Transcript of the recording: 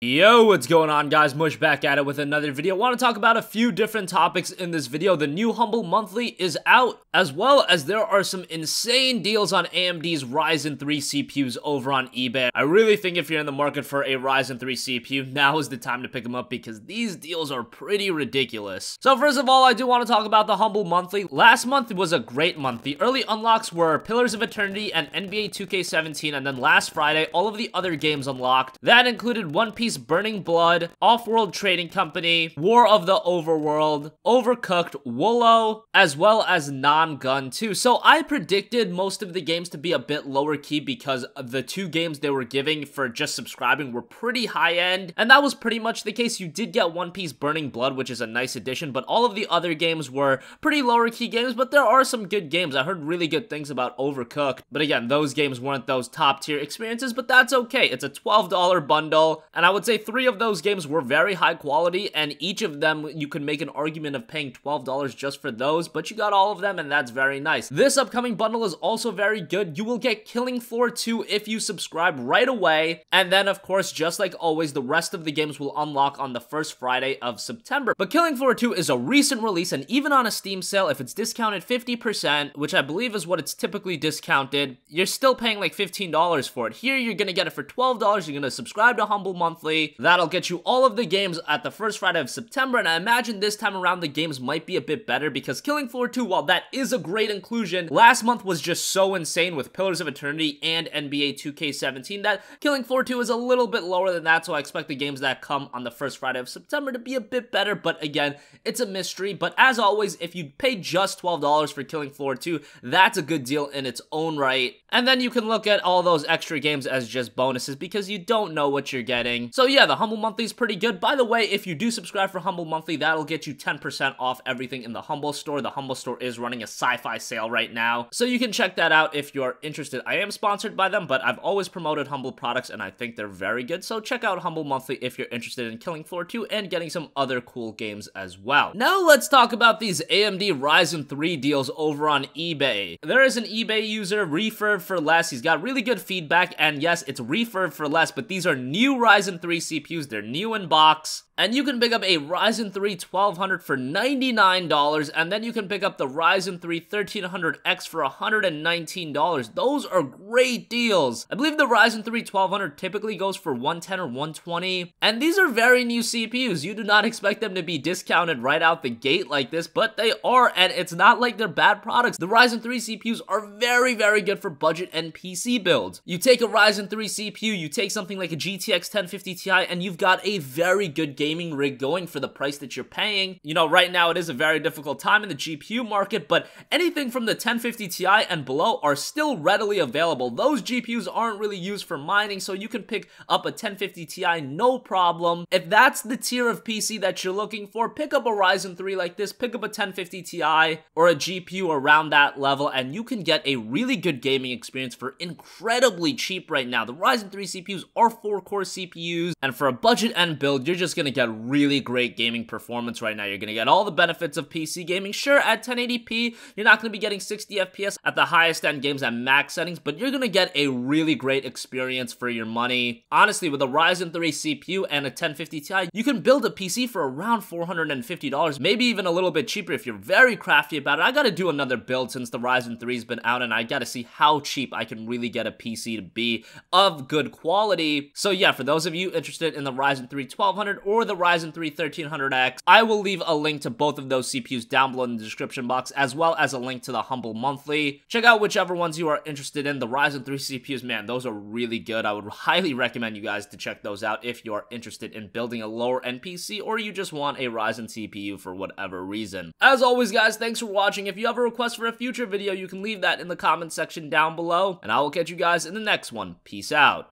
Yo, what's going on, guys? Mush back at it with another video. Want to talk about a few different topics in this video. The new Humble Monthly is out, as well as there are some insane deals on AMD's Ryzen 3 CPUs over on eBay. I really think if you're in the market for a Ryzen 3 CPU, now is the time to pick them up because these deals are pretty ridiculous. So first of all, I do want to talk about the Humble Monthly. Last month was a great month. The early unlocks were Pillars of Eternity and NBA 2K17, and then last Friday, all of the other games unlocked. That included One Piece Burning Blood, Off-World Trading Company, War of the Overworld, Overcooked, Wollo, as well as Non-Gun 2. So I predicted most of the games to be a bit lower key because the two games they were giving for just subscribing were pretty high end, and that was pretty much the case. You did get One Piece Burning Blood, which is a nice addition, but all of the other games were pretty lower key games, but there are some good games. I heard really good things about Overcooked, but again, those games weren't those top tier experiences, but that's okay. It's a $12 bundle, and I would say 3 of those games were very high quality, and each of them you could make an argument of paying $12 just for those, but you got all of them, and that's very nice. This upcoming bundle is also very good. You will get Killing Floor 2 if you subscribe right away, and then of course, just like always, the rest of the games will unlock on the first Friday of September. But Killing Floor 2 is a recent release, and even on a Steam sale, if it's discounted 50%, which I believe is what it's typically discounted, you're still paying like $15 for it. Here, you're gonna get it for $12. You're gonna subscribe to Humble Monthly. That'll get you all of the games at the first Friday of September, and I imagine this time around the games might be a bit better because Killing Floor 2, while that is a great inclusion, last month was just so insane with Pillars of Eternity and NBA 2K17 that Killing Floor 2 is a little bit lower than that, so I expect the games that come on the first Friday of September to be a bit better, but again, it's a mystery. But as always, if you pay just $12 for Killing Floor 2, that's a good deal in its own right, and then you can look at all those extra games as just bonuses because you don't know what you're getting. So yeah, the Humble Monthly is pretty good. By the way, if you do subscribe for Humble Monthly, that'll get you 10% off everything in the Humble Store. The Humble Store is running a sci-fi sale right now, so you can check that out if you're interested. I am sponsored by them, but I've always promoted Humble products, and I think they're very good, so check out Humble Monthly if you're interested in Killing Floor 2 and getting some other cool games as well. Now let's talk about these AMD Ryzen 3 deals over on eBay. There is an eBay user, Refurb for Less. He's got really good feedback, and yes, it's Refurb for Less, but these are new Ryzen 3 CPUs. They're new in box, and you can pick up a Ryzen 3 1200 for $99, and then you can pick up the Ryzen 3 1300X for $119. Those are great deals. I believe the Ryzen 3 1200 typically goes for $110 or $120, and these are very new CPUs. You do not expect them to be discounted right out the gate like this, but they are, and it's not like they're bad products. The Ryzen 3 CPUs are very, very good for budget and PC builds. You take a Ryzen 3 CPU, you take something like a GTX 1050 Ti, and you've got a very good gaming rig going for the price that you're paying. You know, right now it is a very difficult time in the GPU market, but anything from the 1050 Ti and below are still readily available. Those GPUs aren't really used for mining, so you can pick up a 1050 Ti no problem. If that's the tier of PC that you're looking for, pick up a Ryzen 3 like this, pick up a 1050 Ti or a GPU around that level, and you can get a really good gaming experience for incredibly cheap right now. The Ryzen 3 CPUs are 4-core CPUs, and for a budget end build, you're just gonna get really great gaming performance right now. You're gonna get all the benefits of PC gaming. Sure, at 1080p, you're not gonna be getting 60 FPS at the highest end games at max settings, but you're gonna get a really great experience for your money. Honestly, with a Ryzen 3 CPU and a 1050 Ti, you can build a PC for around $450, maybe even a little bit cheaper if you're very crafty about it. I gotta do another build since the Ryzen 3's been out, and I gotta see how cheap I can really get a PC to be of good quality. So yeah, for those of you interested in the Ryzen 3 1200 or the Ryzen 3 1300X, I will leave a link to both of those CPUs down below in the description box, as well as a link to the Humble Monthly. Check out whichever ones you are interested in. The Ryzen 3 CPUs, man, those are really good. I would highly recommend you guys to check those out if you are interested in building a lower end PC or you just want a Ryzen CPU for whatever reason. As always, guys, thanks for watching. If you have a request for a future video, you can leave that in the comment section down below, and I will catch you guys in the next one. Peace out.